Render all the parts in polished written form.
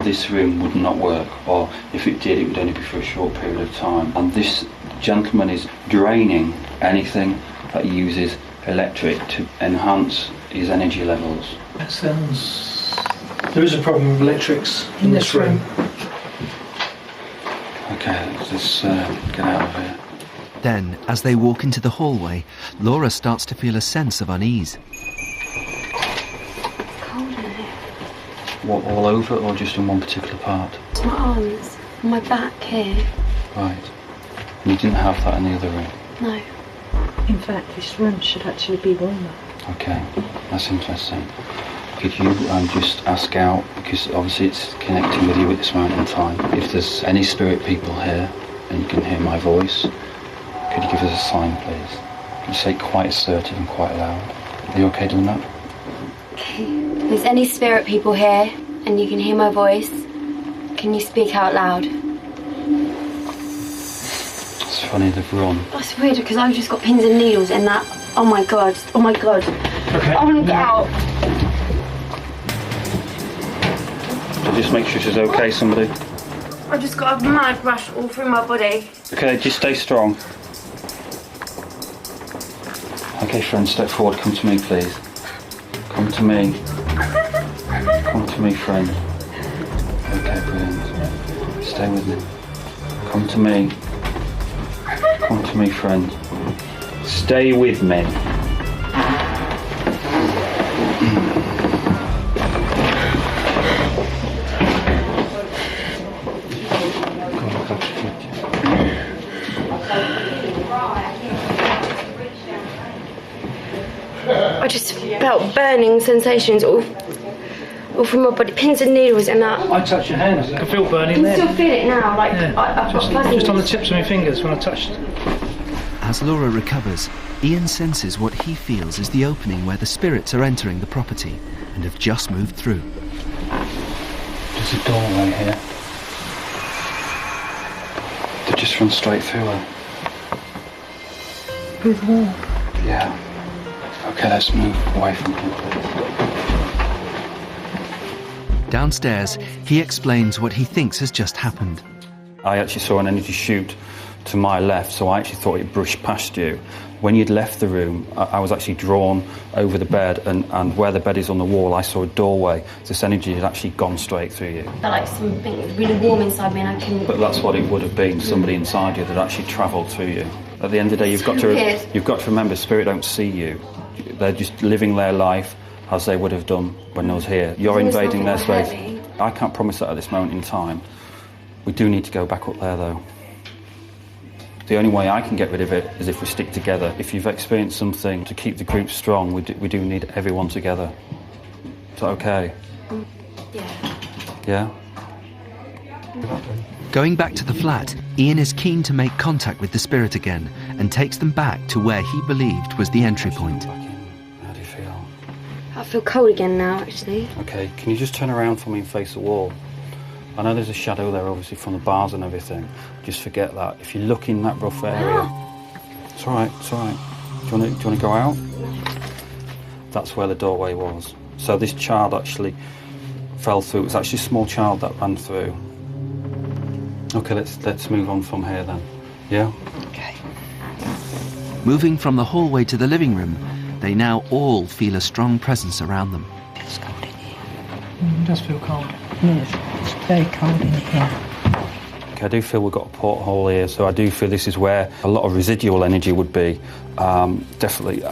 this room would not work, or if it did, it would only be for a short period of time. And this gentleman is draining anything that uses electric to enhance his energy levels. That sounds... There is a problem with electrics in this room. Okay, let's get out of here. Then, as they walk into the hallway, Laura starts to feel a sense of unease. It's cold in here. What, all over or just in one particular part? It's my arms, and my back here. Right. And you didn't have that in the other room? No. In fact, this room should actually be warmer. Okay, that's interesting. Could you just ask out, because obviously it's connecting with you at this moment in time, if there's any spirit people here and you can hear my voice, could you give us a sign, please? Could you say it quite assertive and quite loud? Are you okay doing that? Okay. If there's any spirit people here and you can hear my voice, can you speak out loud? It's funny, they've run. That's weird because I've just got pins and needles and that. Oh my god. Oh my god. Okay. I want to get out. So just make sure she's okay, somebody. I've just got a mad rush all through my body. Okay, just stay strong. Okay, friend, step forward. Come to me, please. Come to me. Come to me, friend. Okay, brilliant. Stay with me. Come to me. Come to me, friend. Stay with me. I just felt burning sensations all from my body, pins and needles and that. I touched your hand. I can feel burning I can still feel it now, like Yeah. I've got fuzzies. Just on the tips of my fingers when I touched. As Laura recovers, Ian senses what he feels is the opening where the spirits are entering the property and have just moved through. There's a doorway here. They just run straight through her. With wall. Yeah. Okay, let's move away from here, please. Downstairs, he explains what he thinks has just happened. I actually saw an energy shoot to my left, so I actually thought it brushed past you. When you'd left the room, I was actually drawn over the bed, and where the bed is on the wall, I saw a doorway. This energy had actually gone straight through you. I felt like something really warm inside me and I couldn't... But that's what it would have been, somebody inside you that actually travelled through you. At the end of the day, you've got to remember, spirit don't see you. They're just living their life as they would have done when I was here. You're invading their space. I can't promise that at this moment in time. We do need to go back up there, though. The only way I can get rid of it is if we stick together. If you've experienced something to keep the group strong, we do need everyone together. Is that okay? Yeah. Yeah? Going back to the flat, Ian is keen to make contact with the spirit again and takes them back to where he believed was the entry point. How do you feel? I feel cold again now, actually. Okay, can you just turn around for me and face the wall? I know there's a shadow there, obviously, from the bars and everything. Just forget that. If you look in that rough area... It's all right, it's all right. Do you want to go out? That's where the doorway was. So this child actually fell through. It was actually a small child that ran through. Okay, let's move on from here then. Yeah? Okay. Moving from the hallway to the living room, they now all feel a strong presence around them. It's cold in here. It does feel cold. Yes, it's very cold in here. Okay, I do feel we've got a porthole here, so I do feel this is where a lot of residual energy would be. Definitely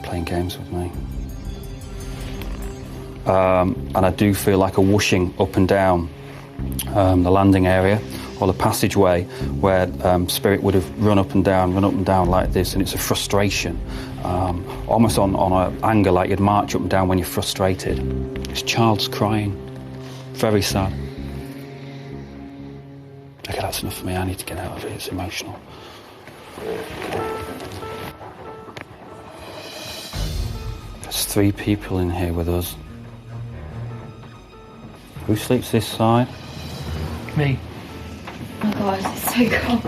playing games with me. And I do feel like a whooshing up and down the landing area or the passageway where spirit would have run up and down like this, and it's a frustration, almost on an anger, like you'd march up and down when you're frustrated. This child's crying, very sad. Okay, that's enough for me. I need to get out of it. It's emotional. There's 3 people in here with us. Who sleeps this side? Me. Oh god, it's so cold.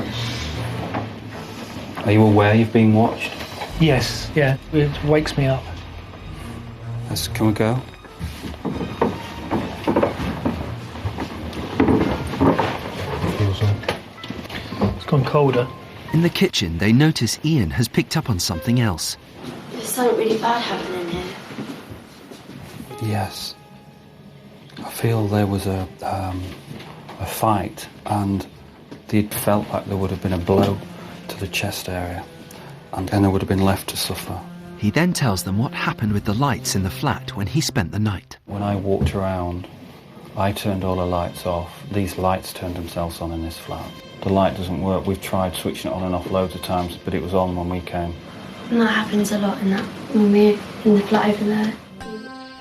Are you aware you've been watched? Yes, yeah. It wakes me up. Can we go? gone colder. In the kitchen, they notice Ian has picked up on something else. There's something really bad happening here. Yes. I feel there was a fight, and it felt like there would have been a blow to the chest area, and then I would have been left to suffer. He then tells them what happened with the lights in the flat when he spent the night. When I walked around, I turned all the lights off. These lights turned themselves on in this flat. The light doesn't work. We've tried switching it on and off loads of times, but it was on when we came. And that happens a lot in the flat over there.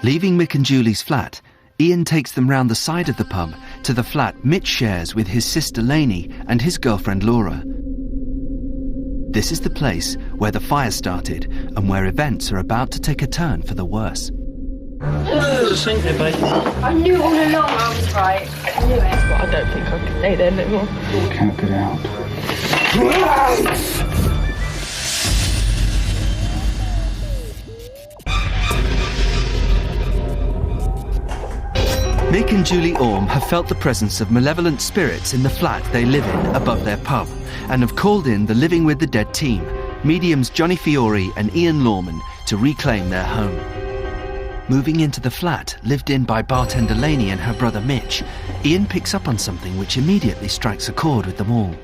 Leaving Mick and Julie's flat, Ian takes them round the side of the pub to the flat Mitch shares with his sister Lainey and his girlfriend Laura. This is the place where the fire started and where events are about to take a turn for the worse. There's a sink there, babe. I knew all along I was right. I knew it. But I don't think I can stay there no more. Can't get out. Mick and Julie Orme have felt the presence of malevolent spirits in the flat they live in above their pub and have called in the Living with the Dead team, mediums Johnny Fiore and Ian Lawman, to reclaim their home. Moving into the flat lived in by bartender Lainey and her brother Mitch, Ian picks up on something which immediately strikes a chord with them all.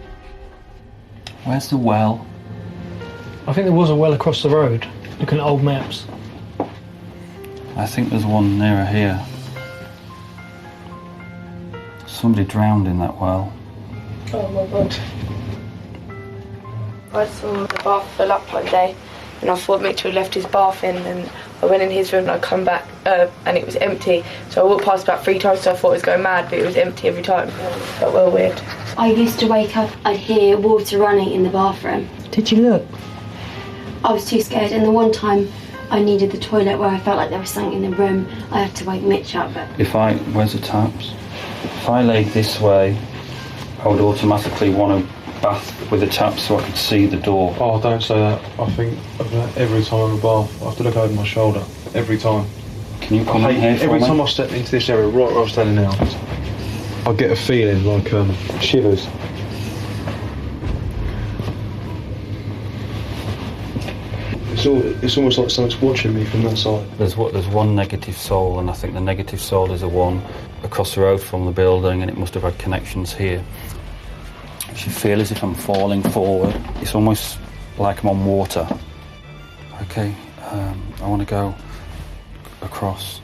Where's the well? I think there was a well across the road, looking at old maps. I think there's one nearer here. Somebody drowned in that well. Oh my god. I saw the bath fill up one day and I thought Mitchell had left his bath in, and I went in his room and I come back and it was empty. So I walked past about 3 times, so I thought I was going mad, but it was empty every time. Felt well weird. I used to wake up, I'd hear water running in the bathroom. Did you look? I was too scared, and the one time I needed the toilet where I felt like there was something in the room, I had to wake Mitch up. But Where's the taps? If I laid this way, I would automatically want to bath with the taps so I could see the door. Oh, don't say that. I think of that every time I'm in a bath. I have to look over my shoulder. Every time. Can you come in here for every me? time I step into this area, right where I'm standing now, I get a feeling like shivers. It's almost like something's watching me from that side. There's one negative soul, and I think the negative soul is the one across the road from the building, and it must have had connections here. I should feel as if I'm falling forward. It's almost like I'm on water. Okay, I want to go across.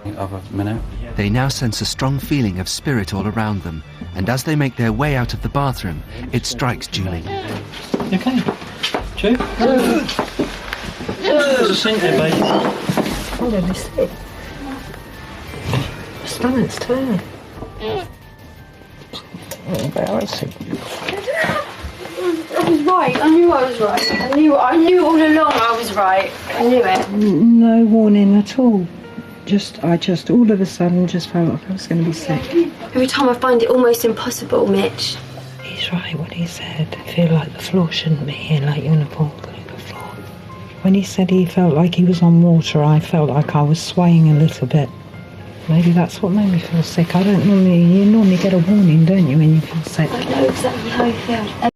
Have a minute. They now sense a strong feeling of spirit all around them, and as they make their way out of the bathroom, it strikes Julie. You okay? Ju? There's a sink there, babe. Hold on, let's see. My stomach's turning. Embarrassing. I was right. I knew I was right. I knew all along I was right. I knew it. No warning at all. I just all of a sudden just felt like I was going to be sick. Every time I find it almost impossible, Mitch. He's right when he said, I feel like the floor shouldn't be here, like you're in a pool, like the floor. When he said he felt like he was on water, I felt like I was swaying a little bit. Maybe that's what made me feel sick. You normally get a warning, don't you, when you feel sick? I know exactly how you feel.